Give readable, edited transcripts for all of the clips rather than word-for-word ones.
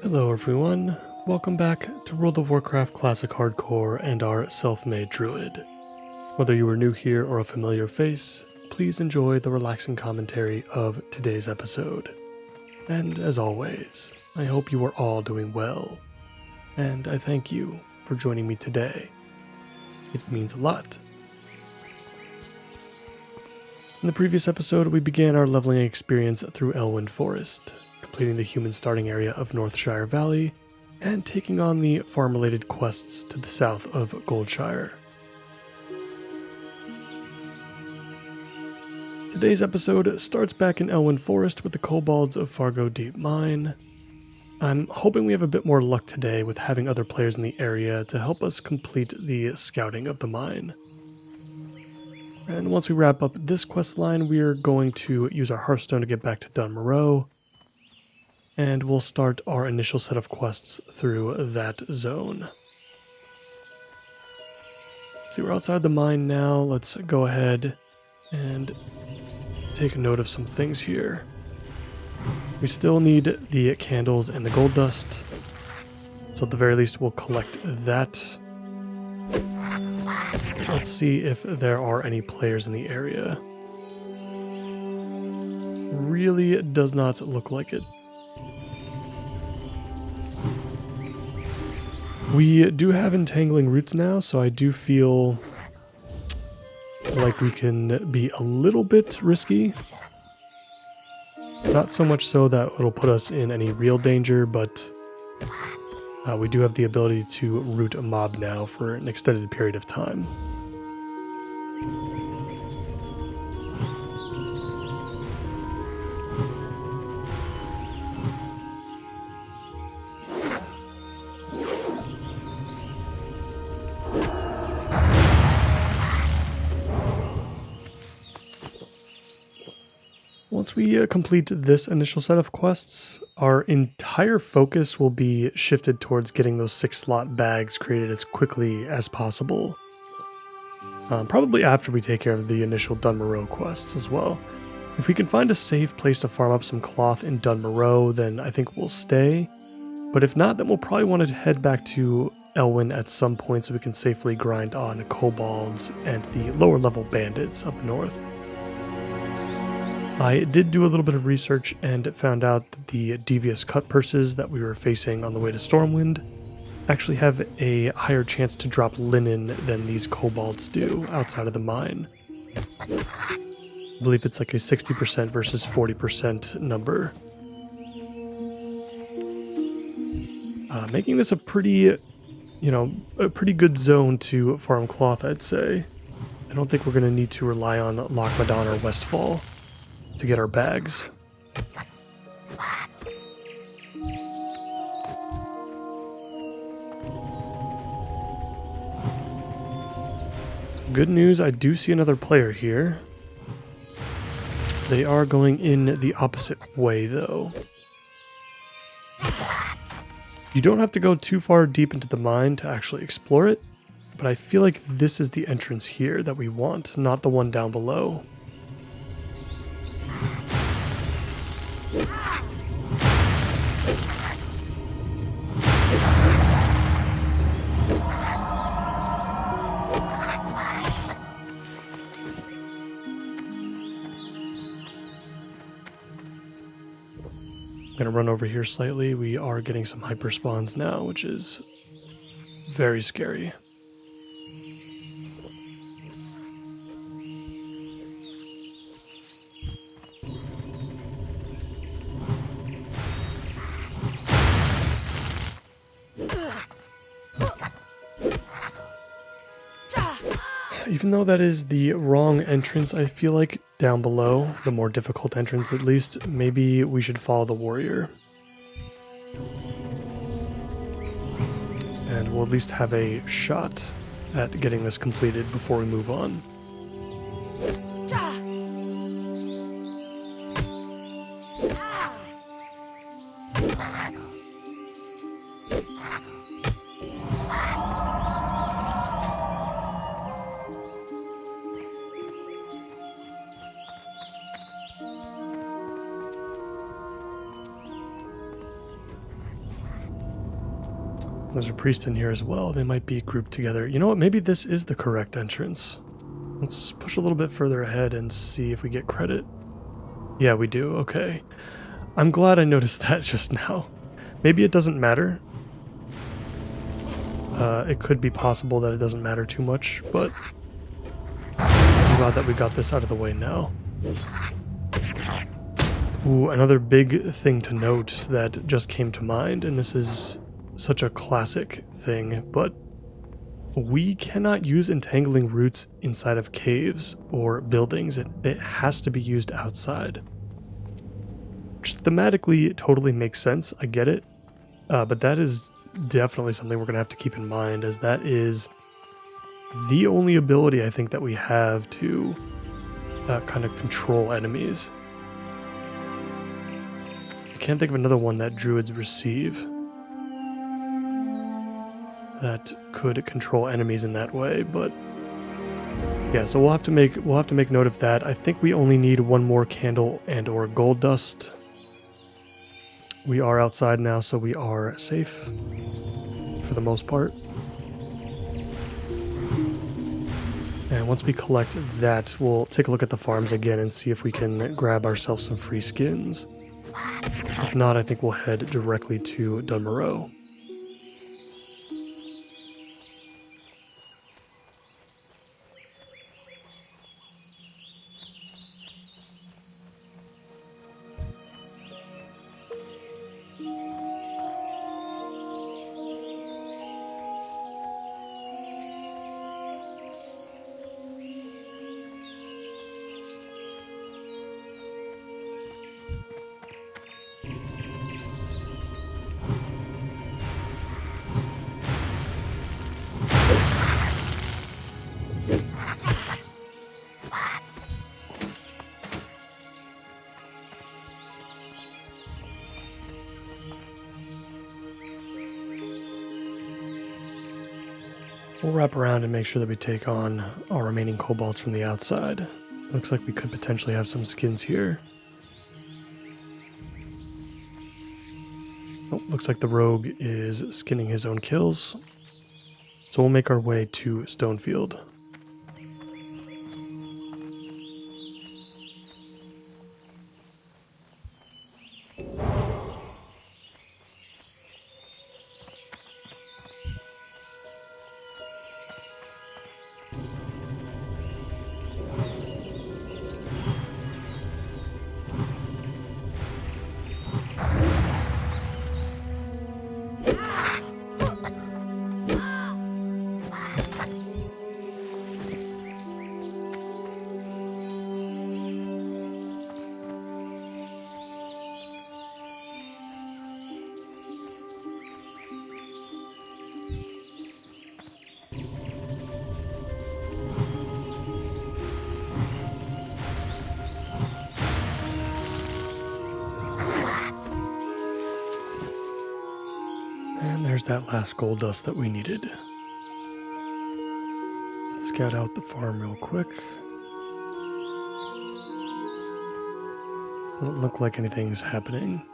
Hello everyone, welcome back to World of Warcraft Classic Hardcore and our self-made druid. Whether you are new here or a familiar face, please enjoy the relaxing commentary of today's episode. And as always, I hope you are all doing well, and I thank you for joining me today. It means a lot. In the previous episode, we began our leveling experience through Elwynn Forest, completing the human starting area of Northshire Valley, and taking on the farm-related quests to the south of Goldshire. Today's episode starts back in Elwynn Forest with the kobolds of Fargo Deep Mine. I'm hoping we have a bit more luck today with having other players in the area to help us complete the scouting of the mine. And once we wrap up this quest line, we are going to use our Hearthstone to get back to Dunmoreau, and we'll start our initial set of quests through that zone. See, we're outside the mine now. Let's go ahead and take note of some things here. We still need the candles and the gold dust, so at the very least we'll collect that. Let's see if there are any players in the area. Really does not look like it. We do have entangling roots now, so I do feel like we can be a little bit risky. Not so much so that it'll put us in any real danger, but we do have the ability to root a mob now for an extended period of time. Once we complete this initial set of quests, our entire focus will be shifted towards getting those 6-slot bags created as quickly as possible. Probably after we take care of the initial Dunmoreau quests as well. If we can find a safe place to farm up some cloth in Dunmoreau, then I think we'll stay. But if not, then we'll probably want to head back to Elwynn at some point so we can safely grind on kobolds and the lower level bandits up north. I did do a little bit of research and found out that the devious cut purses that we were facing on the way to Stormwind actually have a higher chance to drop linen than these kobolds do outside of the mine. I believe it's like a 60% versus 40% number. Making this a pretty good zone to farm cloth, I'd say. I don't think we're going to need to rely on Lochmadon or Westfall to get our bags. Good news, I do see another player here. They are going in the opposite way, though. You don't have to go too far deep into the mine to actually explore it, but I feel like this is the entrance here that we want, not the one down below. I'm going to run over here slightly. We are getting some hyper spawns now, which is very scary. Even though that is the wrong entrance, I feel like down below, the more difficult entrance at least, maybe we should follow the warrior. And we'll at least have a shot at getting this completed before we move on. There's a priest in here as well. They might be grouped together. You know what? Maybe this is the correct entrance. Let's push a little bit further ahead and see if we get credit. Yeah, we do. Okay. I'm glad I noticed that just now. Maybe it doesn't matter. It could be possible that it doesn't matter too much, but I'm glad that we got this out of the way now. Ooh, another big thing to note that just came to mind, and this is such a classic thing, but we cannot use entangling roots inside of caves or buildings. It has to be used outside. Which thematically totally makes sense, I get it, but that is definitely something we're going to have to keep in mind, as that is the only ability I think that we have to kind of control enemies. I can't think of another one that druids receive that could control enemies in that way, but yeah, so we'll have to make note of that. I think we only need one more candle and or gold dust. We are outside now, so we are safe for the most part. And once we collect that, we'll take a look at the farms again and see if we can grab ourselves some free skins. If not, I think we'll head directly to Dunmoreau. We'll wrap around and make sure that we take on our remaining kobolds from the outside. Looks like we could potentially have some skins here. Oh, looks like the rogue is skinning his own kills. So we'll make our way to Stonefield. And there's that last gold dust that we needed. Let's scout out the farm real quick. Doesn't look like anything's happening.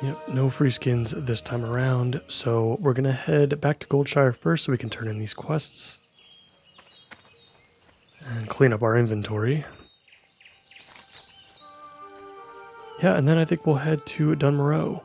Yep, no free skins this time around, so we're gonna head back to Goldshire first so we can turn in these quests and clean up our inventory. Yeah, and then I think we'll head to Dunmoreau.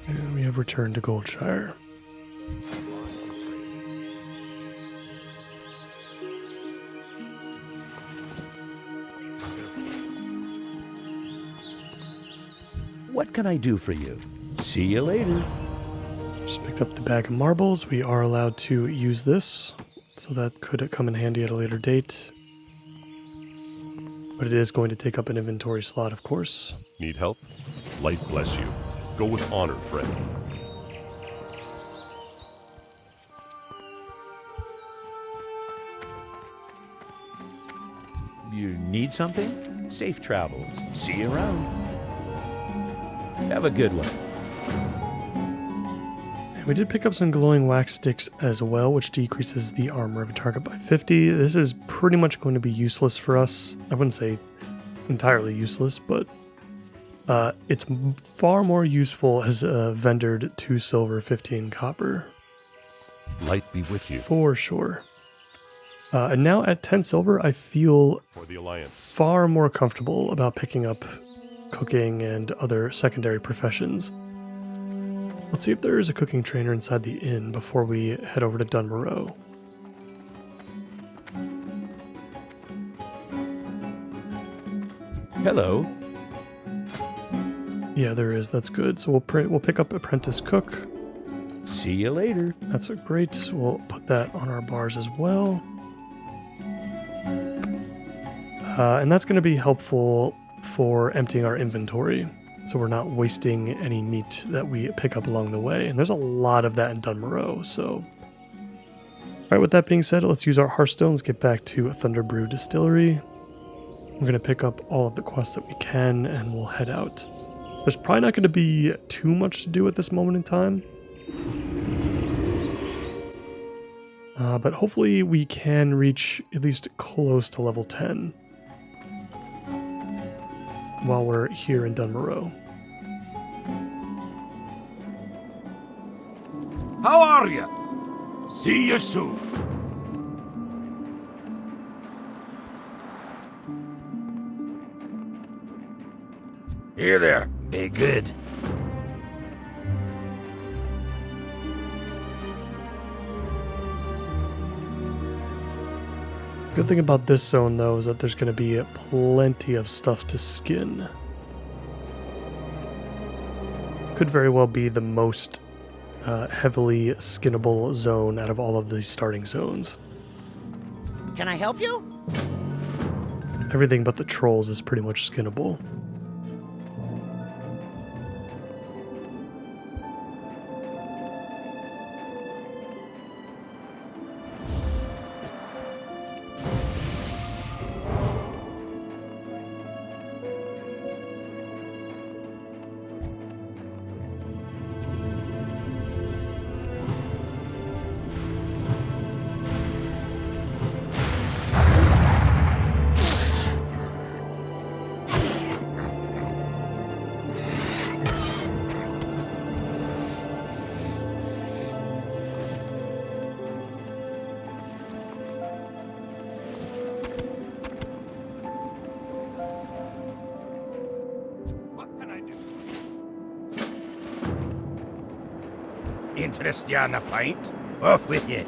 And we have returned to Goldshire. What can I do for you? See you later. Just picked up the bag of marbles. We are allowed to use this, so that could come in handy at a later date. But it is going to take up an inventory slot, of course. Need help? Light bless you. Go with honor, friend. You need something? Safe travels. See you around. Have a good one. And we did pick up some glowing wax sticks as well, which decreases the armor of a target by 50. This is pretty much going to be useless for us. I wouldn't say entirely useless, but it's far more useful as a vendored 2 silver, 15 copper. Light be with you. For sure. And now at 10 silver, I feel For the Alliance. far more comfortable about picking up cooking and other secondary professions. Let's see if there is a cooking trainer inside the inn before we head over to Dunmoreau. Hello. Yeah, there is. That's good. So we'll pick up apprentice cook. See you later. That's great. We'll put that on our bars as well. And that's going to be helpful for emptying our inventory, so we're not wasting any meat that we pick up along the way. And there's a lot of that in Dunmoreau, so... Alright, with that being said, let's use our Hearthstones, get back to Thunderbrew Distillery. We're going to pick up all of the quests that we can, and we'll head out. There's probably not going to be too much to do at this moment in time. But hopefully we can reach at least close to level 10 while we're here in Dunmoreau. How are you? See you soon. Here there. Be good. Good thing about this zone, though, is that there's going to be plenty of stuff to skin. Could very well be the most heavily skinnable zone out of all of these starting zones. Can I help you? Everything but the trolls is pretty much skinnable. Interest you on a pint? Off with you.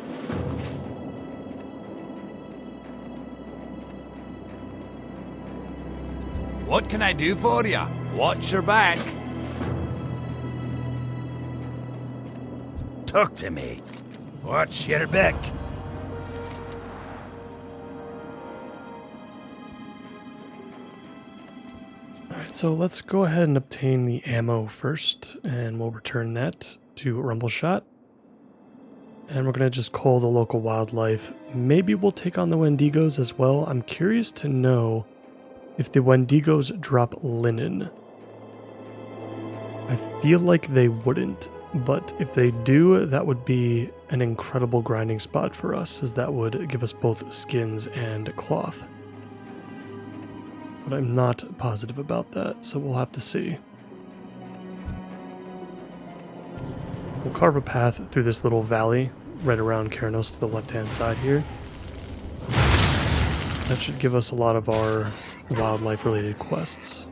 What can I do for you? Watch your back. Talk to me. Watch your back. Alright, so let's go ahead and obtain the ammo first, and we'll return that to Rumbleshot. And we're going to just call the local wildlife. Maybe we'll take on the Wendigos as well. I'm curious to know if the Wendigos drop linen. I feel like they wouldn't, but if they do, that would be an incredible grinding spot for us, as that would give us both skins and cloth. But I'm not positive about that, so we'll have to see. We'll carve a path through this little valley right around Keranos to the left-hand side here. That should give us a lot of our wildlife-related quests.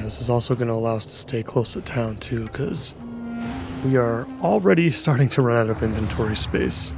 this is also going to allow us to stay close to town too, because we are already starting to run out of inventory space.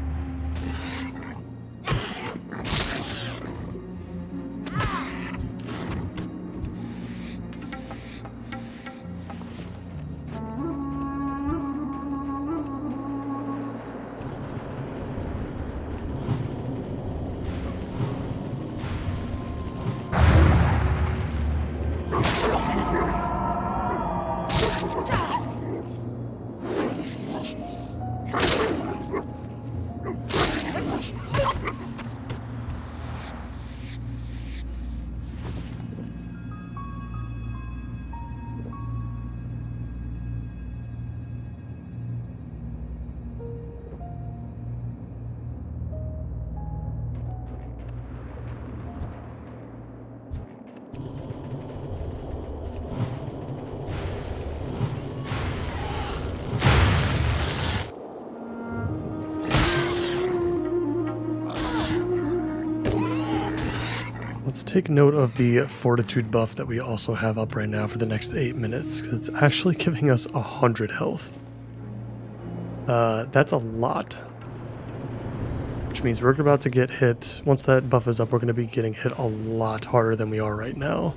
Let's take note of the fortitude buff that we also have up right now for the next 8 minutes, because it's actually giving us 100 health. That's a lot. Which means we're about to get hit. Once that buff is up, we're going to be getting hit a lot harder than we are right now.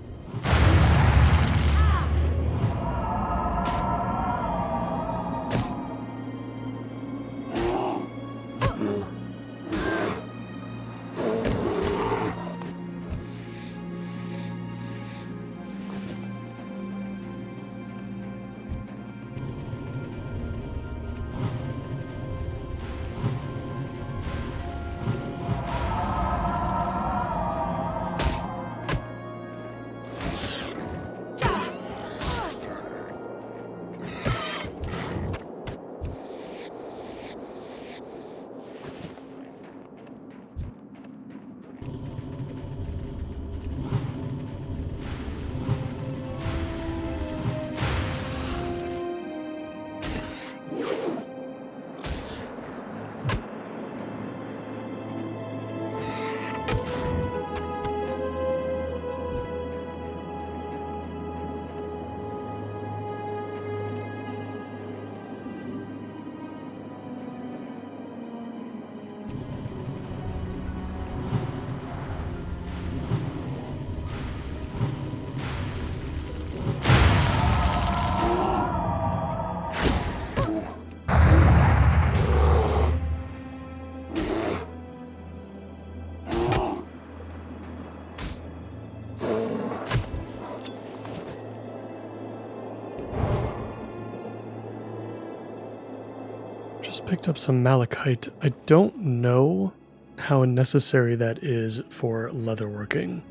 Just picked up some malachite. I don't know how necessary that is for leatherworking.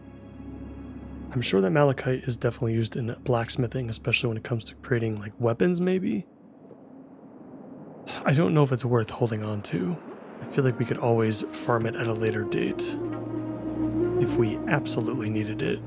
I'm sure that malachite is definitely used in blacksmithing, especially when it comes to creating like weapons maybe. I don't know if it's worth holding on to. I feel like we could always farm it at a later date if we absolutely needed it.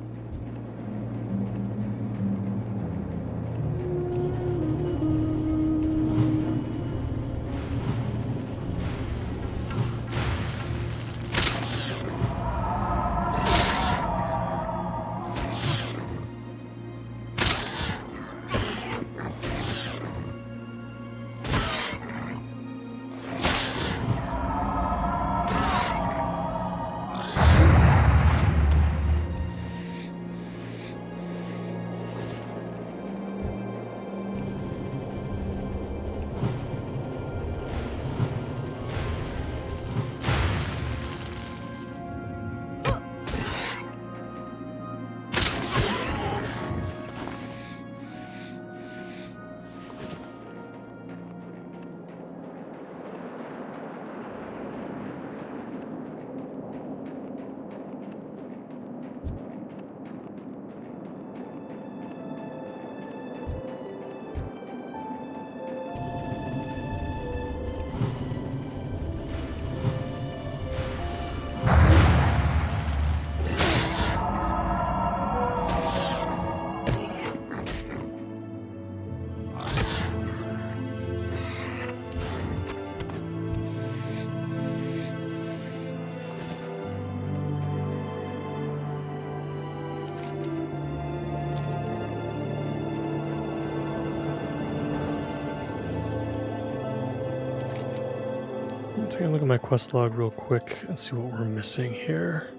Take a look at my quest log real quick and see what we're missing here.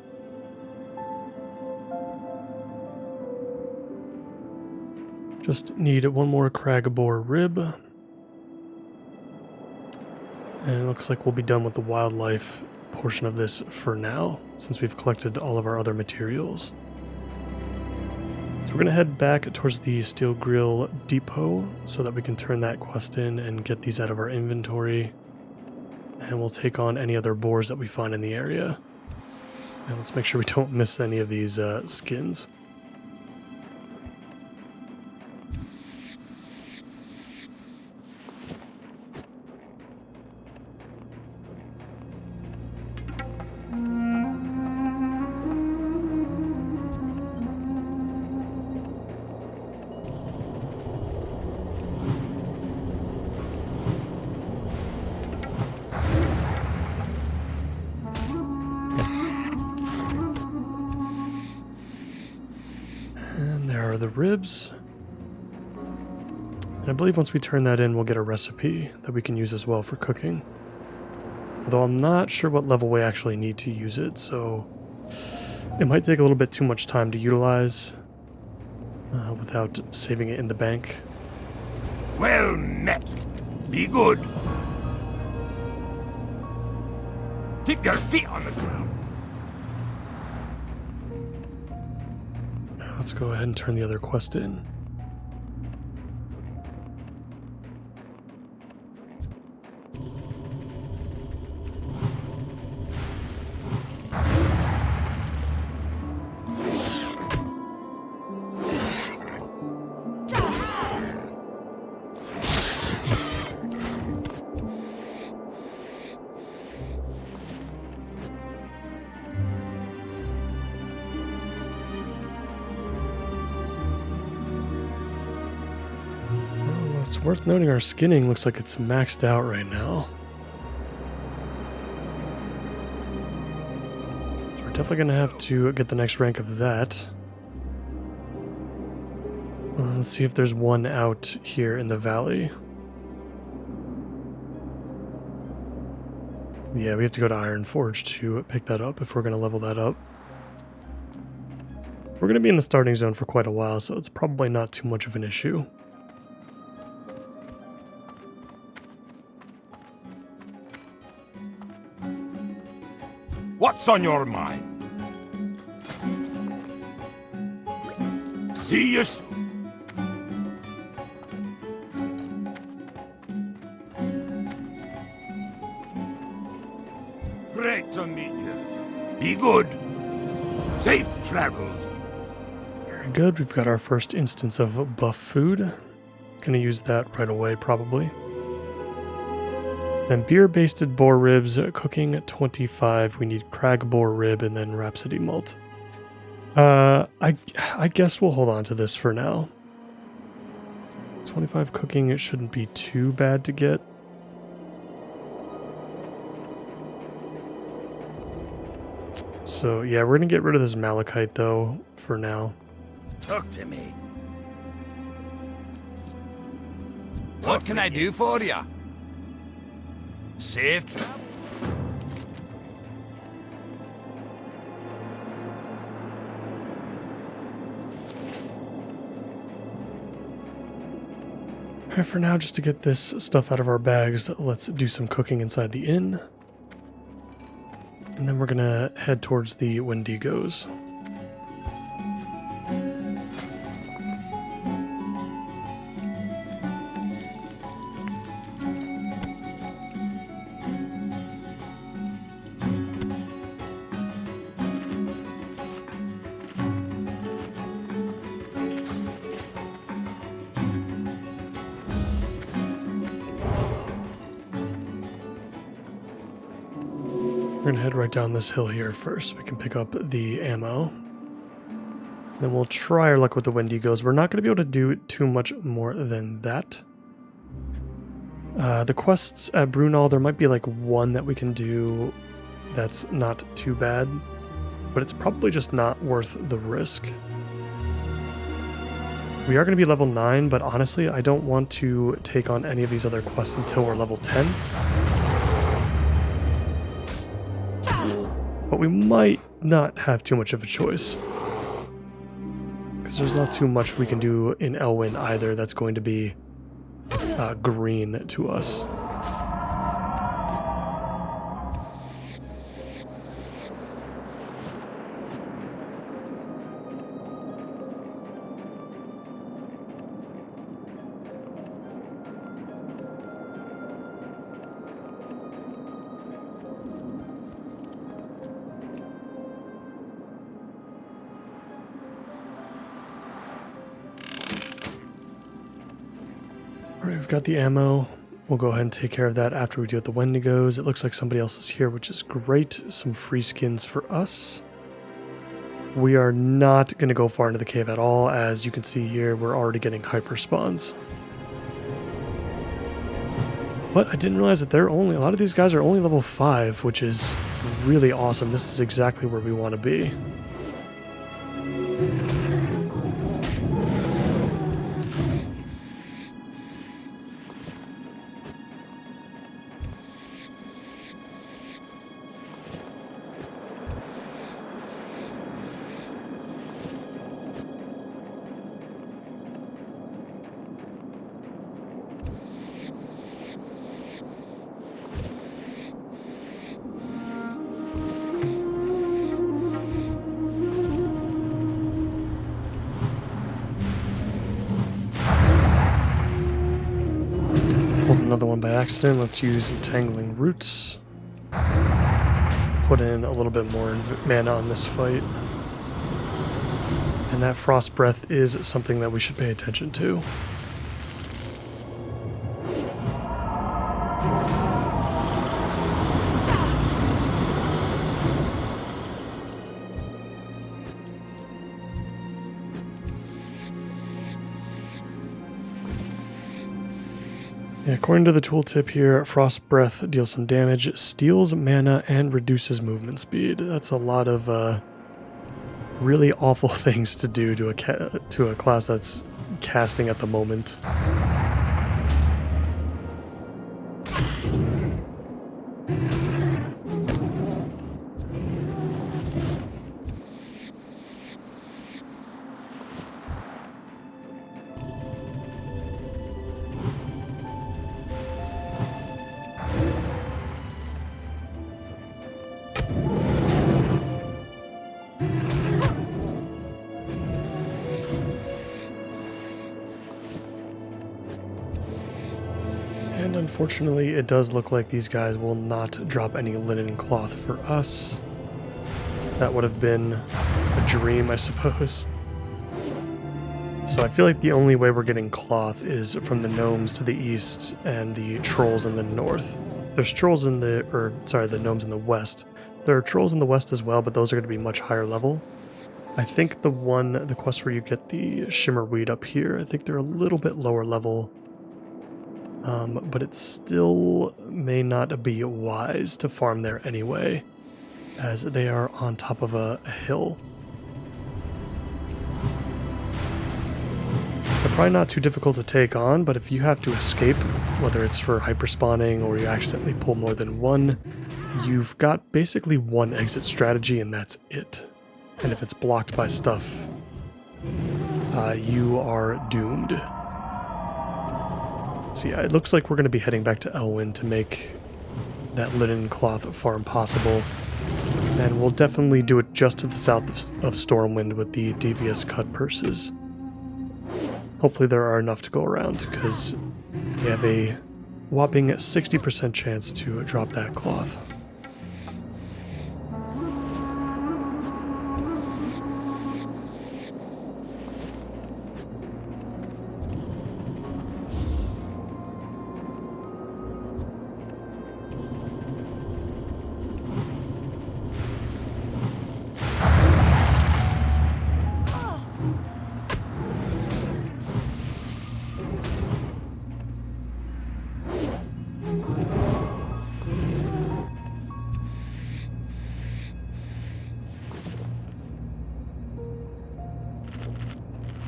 Just need one more cragabore rib. And it looks like we'll be done with the wildlife portion of this for now, since we've collected all of our other materials. So we're going to head back towards the Steel Grill Depot so that we can turn that quest in and get these out of our inventory. And we'll take on any other boars that we find in the area. And let's make sure we don't miss any of these skins. The ribs, and I believe once we turn that in we'll get a recipe that we can use as well for cooking, although I'm not sure what level we actually need to use it, so it might take a little bit too much time to utilize without saving it in the bank. Well met. Be good. Keep your feet on the ground. Let's go ahead and turn the other quest in. It's worth noting our skinning looks like it's maxed out right now. So we're definitely going to have to get the next rank of that. Let's see if there's one out here in the valley. Yeah, we have to go to Ironforge to pick that up if we're going to level that up. We're going to be in the starting zone for quite a while, so it's probably not too much of an issue. What's on your mind? See you soon. Great to meet you. Be good. Safe travels. Very good. We've got our first instance of buff food. Gonna use that right away, probably. And beer-basted boar ribs, cooking 25. We need crag boar rib and then Rhapsody malt. I guess we'll hold on to this for now. 25 cooking, it shouldn't be too bad to get. So yeah, we're gonna get rid of this malachite though for now. Talk to me. What can I do for you? Safe travel? Alright, for now, just to get this stuff out of our bags, let's do some cooking inside the inn. And then we're gonna head towards the Wendigos. We're going to head right down this hill here first. We can pick up the ammo. Then we'll try our luck with the Wendigos. We're not going to be able to do too much more than that. The quests at Brunel, there might be like one that we can do that's not too bad, but it's probably just not worth the risk. We are going to be level 9, but honestly, I don't want to take on any of these other quests until we're level 10. But we might not have too much of a choice. Because there's not too much we can do in Elwyn either that's going to be green to us. Alright, we've got the ammo. We'll go ahead and take care of that after we deal with the Wendigos. It looks like somebody else is here, which is great. Some free skins for us. We are not going to go far into the cave at all. As you can see here, we're already getting hyper spawns. But I didn't realize that a lot of these guys are only level 5, which is really awesome. This is exactly where we want to be. Pulled another one by accident. Let's use Entangling Roots. Put in a little bit more mana on this fight. And that Frost Breath is something that we should pay attention to. Yeah, according to the tooltip here, Frost Breath deals some damage, steals mana, and reduces movement speed. That's a lot of really awful things to do to a class that's casting at the moment. And unfortunately, it does look like these guys will not drop any linen cloth for us. That would have been a dream, I suppose. So I feel like the only way we're getting cloth is from the gnomes to the east and the trolls in the north. There's trolls in the gnomes in the west. There are trolls in the west as well, but those are going to be much higher level. I think the quest where you get the shimmerweed up here, I think they're a little bit lower level. But it still may not be wise to farm there anyway, as they are on top of a hill. They're probably not too difficult to take on, but if you have to escape, whether it's for hyperspawning or you accidentally pull more than one, you've got basically one exit strategy and that's it. And if it's blocked by stuff, you are doomed. So yeah, it looks like we're going to be heading back to Elwyn to make that linen cloth farm possible. And we'll definitely do it just to the south of Stormwind with the devious cut purses. Hopefully there are enough to go around, because we have a whopping 60% chance to drop that cloth.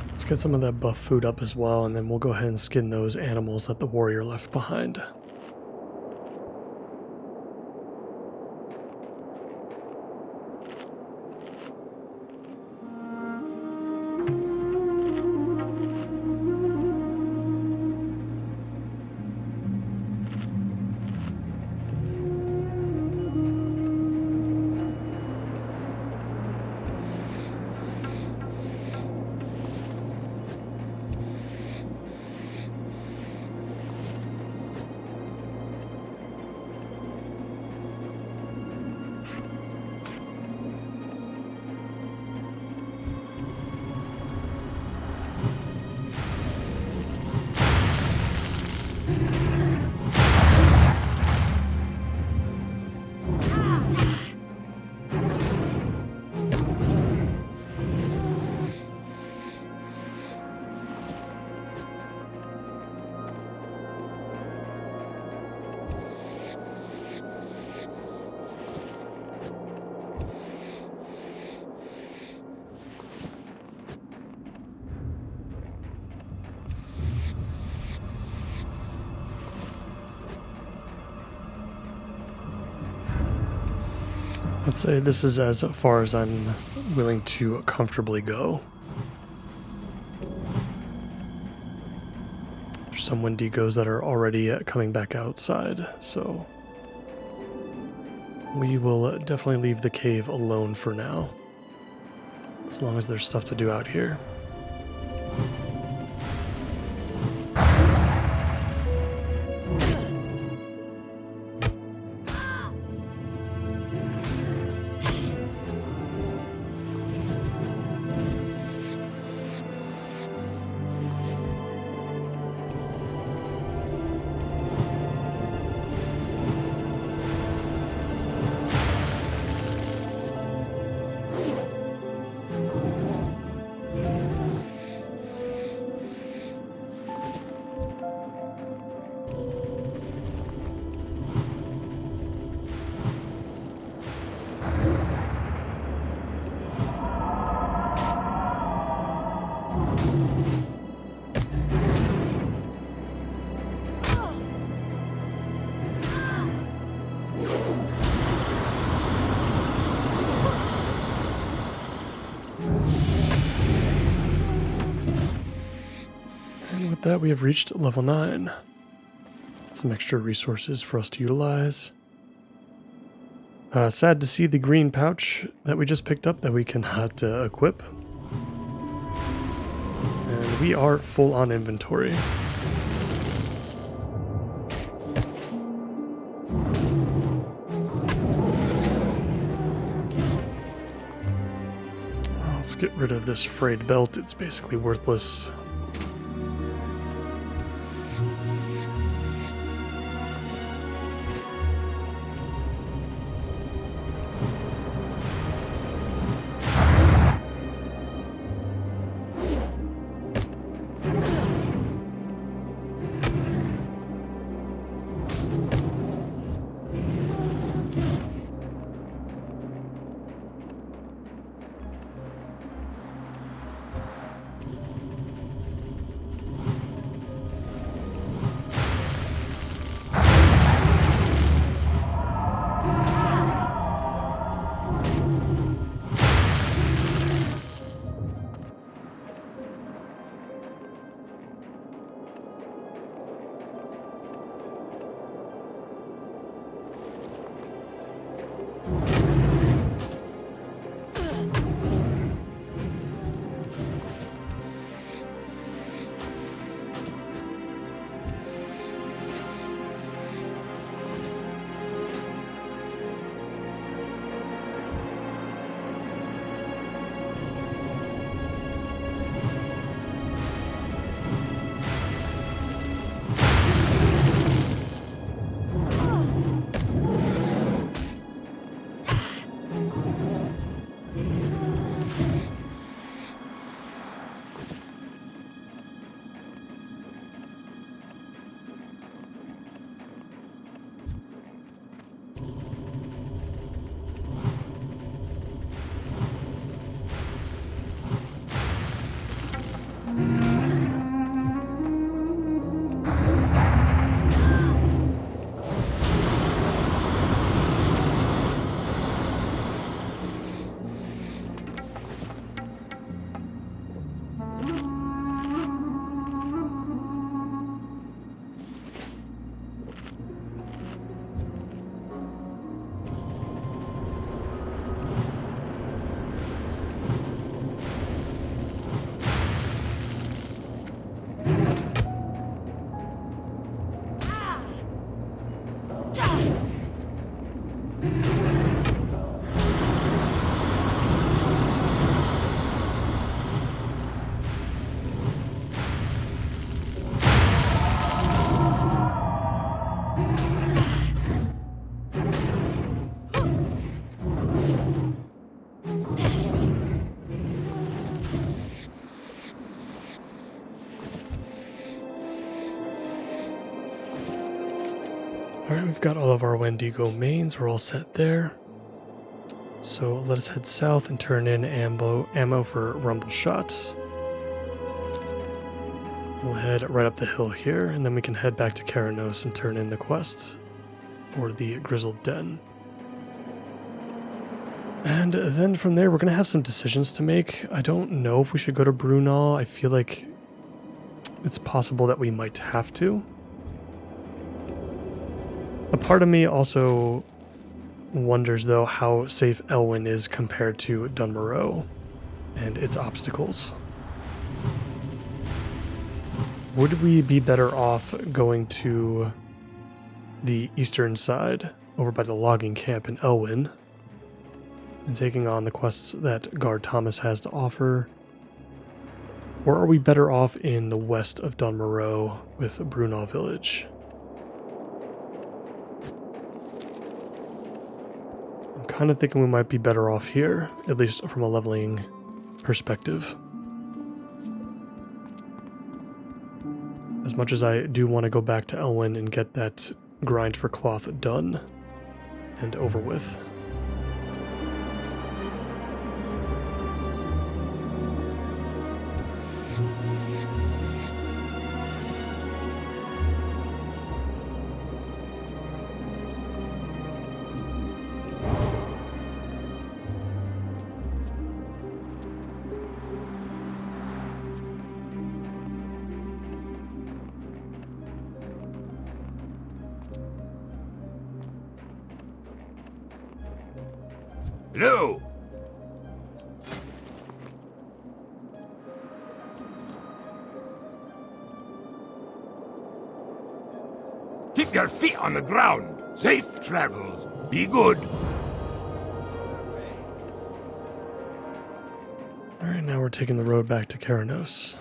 Let's get some of that buff food up as well, and then we'll go ahead and skin those animals that the warrior left behind. Let's say this is as far as I'm willing to comfortably go. There's some Wendigos that are already coming back outside, so we will definitely leave the cave alone for now, as long as there's stuff to do out here. With that, we have reached level 9. Some extra resources for us to utilize. Sad to see the green pouch that we just picked up that we cannot equip. And we are full on inventory. Let's get rid of this frayed belt. It's basically worthless. Alright, we've got all of our Wendigo mains. We're all set there. So let us head south and turn in ammo for rumble shots. We'll head right up the hill here, and then we can head back to Karanos and turn in the quests for the Grizzled Den. And then from there, we're going to have some decisions to make. I don't know if we should go to Brunel. I feel like it's possible that we might have to. A part of me also wonders, though, how safe Elwyn is compared to Dunmoreau and its obstacles. Would we be better off going to the eastern side, over by the logging camp in Elwyn, and taking on the quests that Guard Thomas has to offer? Or are we better off in the west of Dunmoreau with Brunel Village? I'm kind of thinking we might be better off here, at least from a leveling perspective. As much as I do want to go back to Elwyn and get that grind for cloth done and over with. Hello! Keep your feet on the ground. Safe travels. Be good. Alright, now we're taking the road back to Keranos.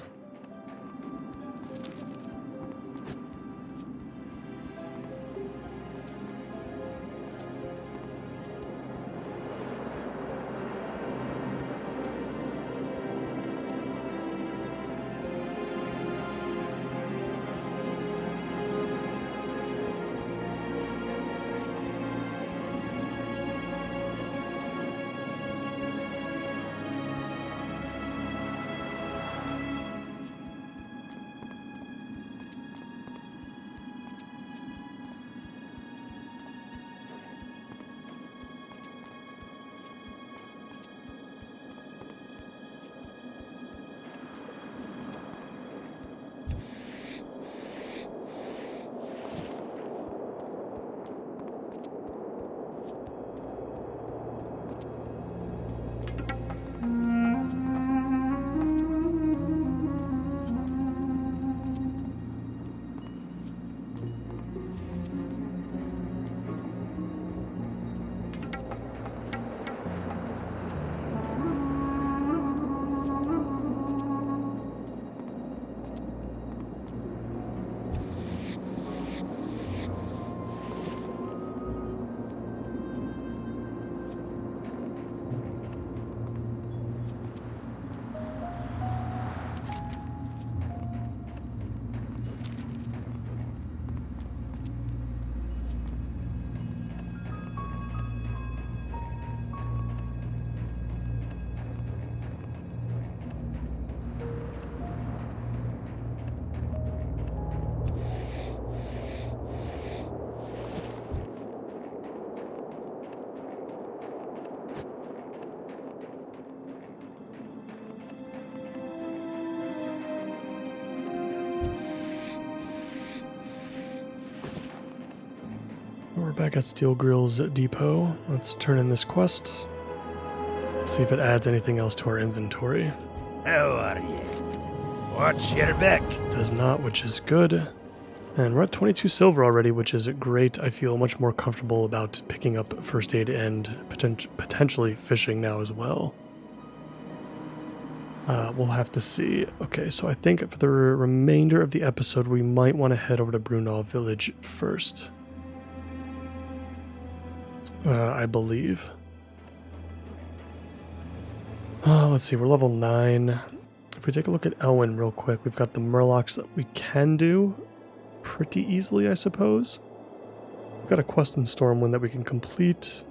We're back at Steel Grill's depot. Let's turn in this quest. See if it adds anything else to our inventory. How are you? What's your back? It does not, which is good. And we're at 22 silver already, which is great. I feel much more comfortable about picking up first aid and potentially fishing now as well. We'll have to see. Okay, so I think for the remainder of the episode, we might want to head over to Brunel Village first. I believe. Let's see, we're level 9. If we take a look at Elwyn real quick, we've got the Murlocs that we can do pretty easily, I suppose. We've got a quest in Stormwind that we can complete.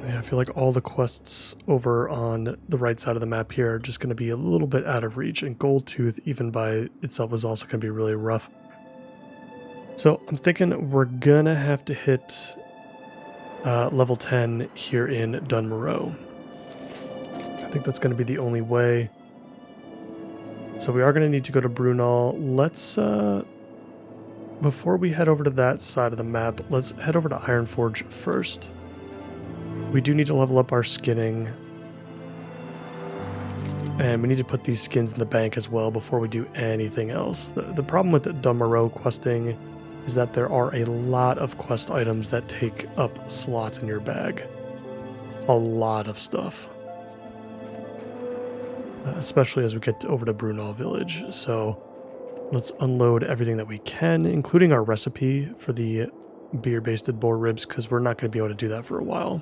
Yeah, I feel like all the quests over on the right side of the map here are just going to be a little bit out of reach, and Goldtooth, even by itself, is also going to be really rough. So I'm thinking we're going to have to hit level 10 here in Dunmoreau. I think that's going to be the only way. So we are going to need to go to Brunel. Let's, before we head over to that side of the map, let's head over to Ironforge first. We do need to level up our skinning. And we need to put these skins in the bank as well before we do anything else. The problem with Dunmoreau questing is that there are a lot of quest items that take up slots in your bag. A lot of stuff. Especially as we get over to Brunel Village. So let's unload everything that we can, including our recipe for the beer-basted boar ribs, because we're not going to be able to do that for a while.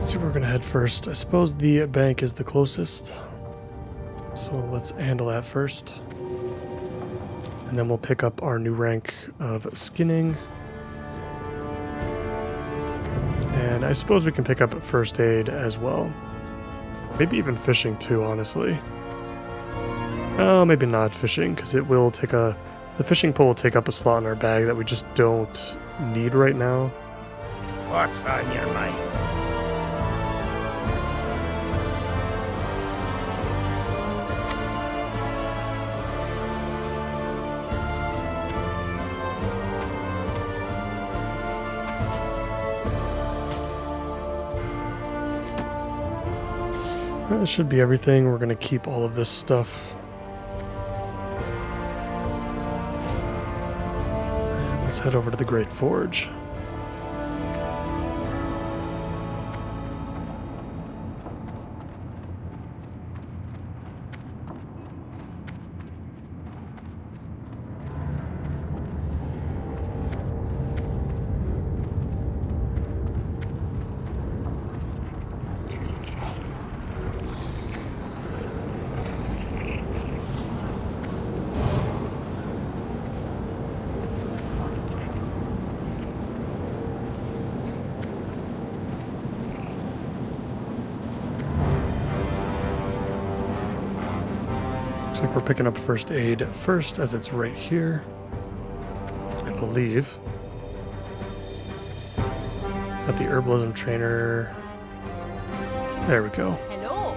Let's see where we're going to head first. I suppose the bank is the closest. So let's handle that first. And then we'll pick up our new rank of skinning. And I suppose we can pick up first aid as well. Maybe even fishing too, honestly. Oh, maybe not fishing, because it will take the fishing pole will take up a slot in our bag that we just don't need right now. What's on your mind? That should be everything. We're going to keep all of this stuff. And let's head over to the Great Forge. Looks like we're picking up first aid first, as it's right here, I believe. At the herbalism trainer. There we go. Hello.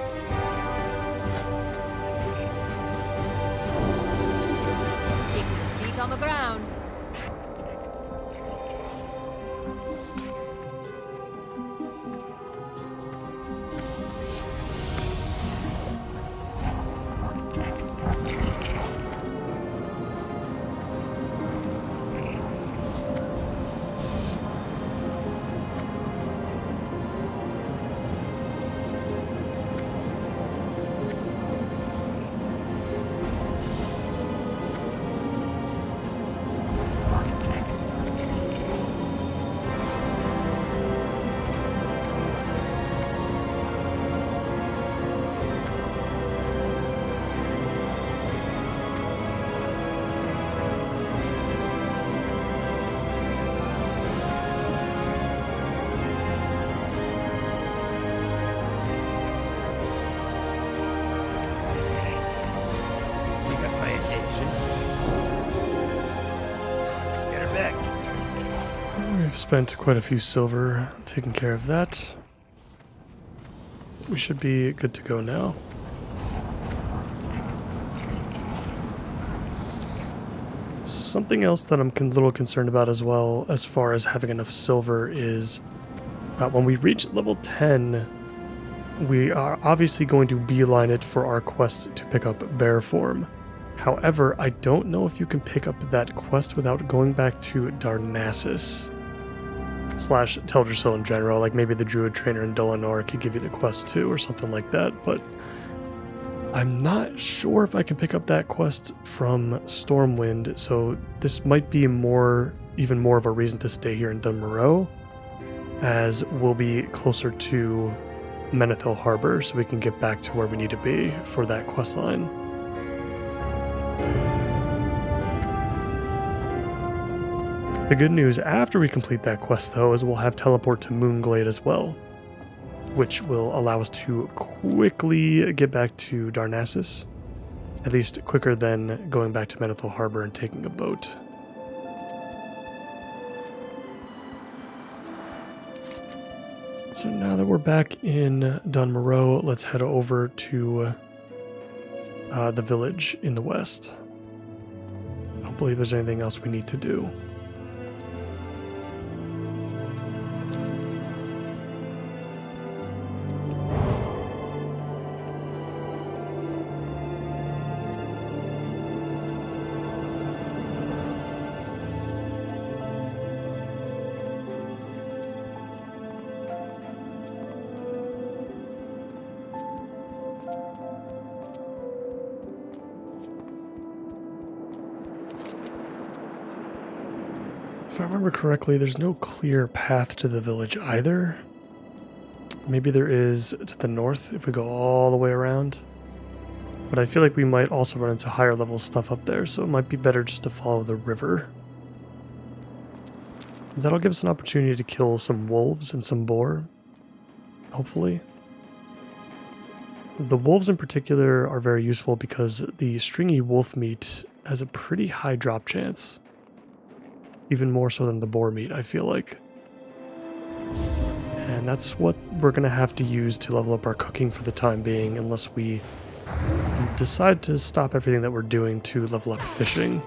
Keep your feet on the ground. we've spent quite a few silver taking care of that. We should be good to go now. Something else that I'm a little concerned about as well, as far as having enough silver, is when we reach level 10, we are obviously going to beeline it for our quest to pick up bear form. However, I don't know if you can pick up that quest without going back to Narcissus / Teldrassil in general. Like maybe the Druid Trainer in Dolinar could give you the quest too, or something like that, but I'm not sure if I can pick up that quest from Stormwind, so this might be even more of a reason to stay here in Dun Morogh, as we'll be closer to Menethil Harbor, so we can get back to where we need to be for that quest line. The good news after we complete that quest, though, is we'll have teleport to Moonglade as well, which will allow us to quickly get back to Darnassus, at least quicker than going back to Menethil Harbor and taking a boat. So now that we're back in Dun Morogh, let's head over to the village in the west. I don't believe there's anything else we need to do. If I remember correctly, there's no clear path to the village either. Maybe there is to the north if we go all the way around. But I feel like we might also run into higher level stuff up there, so it might be better just to follow the river. That'll give us an opportunity to kill some wolves and some boar, hopefully. The wolves in particular are very useful because the stringy wolf meat has a pretty high drop chance. Even more so than the boar meat, I feel like. And that's what we're going to have to use to level up our cooking for the time being, unless we decide to stop everything that we're doing to level up fishing.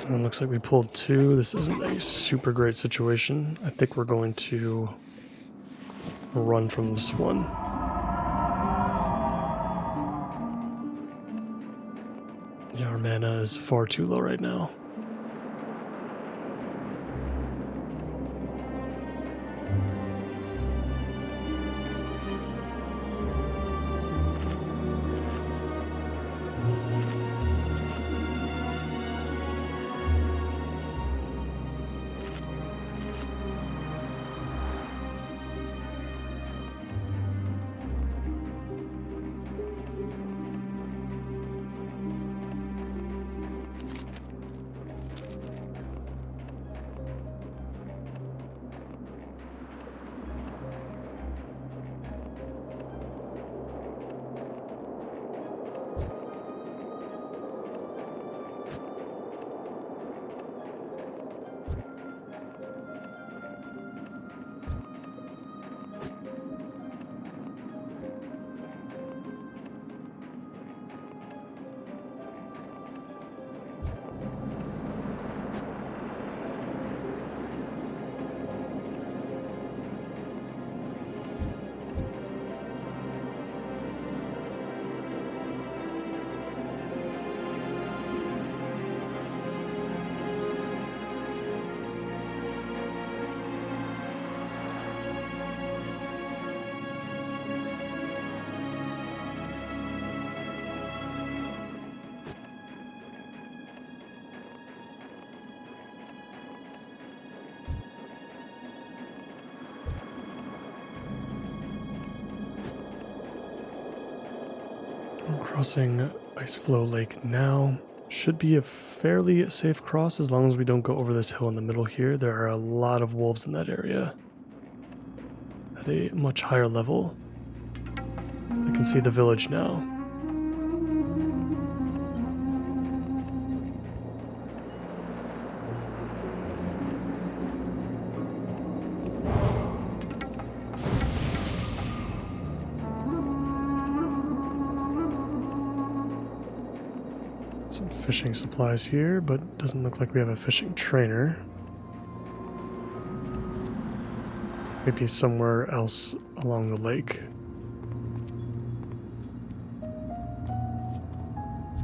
And looks like we pulled two. This isn't a super great situation. I think we're going to run from this one. Yeah, our mana is far too low right now. Crossing Iceflow Lake now. Should be a fairly safe cross as long as we don't go over this hill in the middle here. There are a lot of wolves in that area at a much higher level. I can see the village now. Some fishing supplies here, but doesn't look like we have a fishing trainer. Maybe somewhere else along the lake.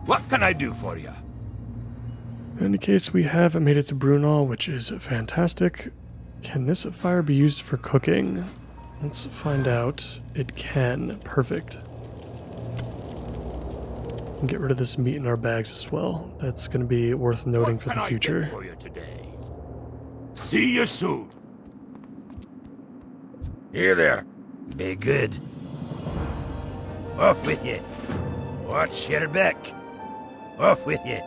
What can I do for you? In any case, we have made it to Brunel, which is fantastic. Can this fire be used for cooking? Let's find out. It can. Perfect. And get rid of this meat in our bags as well. That's going to be worth noting for the future. What can I get for you today? See you soon. Here there. Be good. Off with you. Watch your back. Off with you.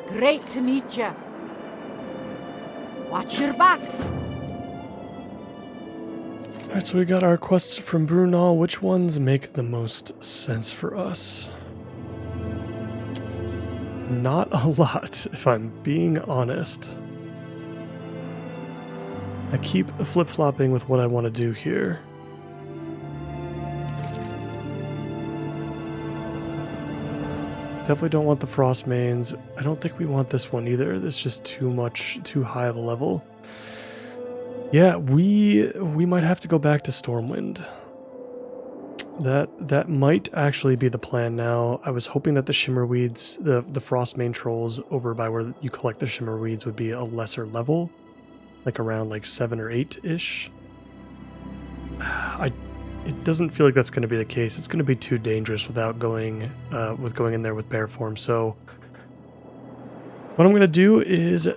Great to meet you. Watch your back. Alright, so we got our quests from Brunel. Which ones make the most sense for us? Not a lot, if I'm being honest. I keep flip-flopping with what I want to do here. Definitely don't want the frost mains. I don't think we want this one either. It's just too high of a level. Yeah, we might have to go back to Stormwind. That might actually be the plan now. I was hoping that the Shimmerweeds, the frost main trolls over by where you collect the Shimmerweeds would be a lesser level, like around like 7 or 8-ish. It doesn't feel like that's going to be the case. It's going to be too dangerous without going in there with bear form. So what I'm going to do is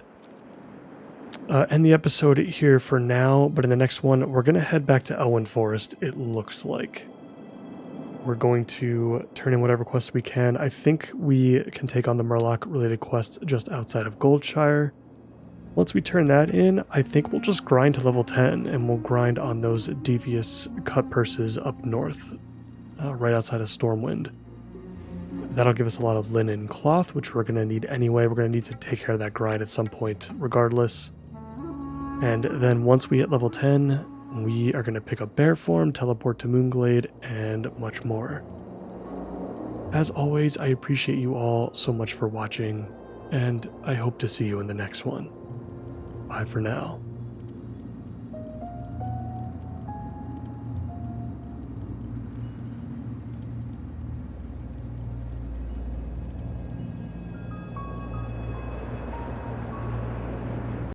end the episode here for now, but in the next one, we're going to head back to Elwyn Forest, it looks like. We're going to turn in whatever quests we can. I think we can take on the Murloc-related quests just outside of Goldshire. Once we turn that in, I think we'll just grind to level 10, and we'll grind on those devious cut purses up north, right outside of Stormwind. That'll give us a lot of linen cloth, which we're going to need anyway. We're going to need to take care of that grind at some point regardless. And then once we hit level 10, we are going to pick up bear form, teleport to Moonglade, and much more. As always, I appreciate you all so much for watching, and I hope to see you in the next one. Bye for now.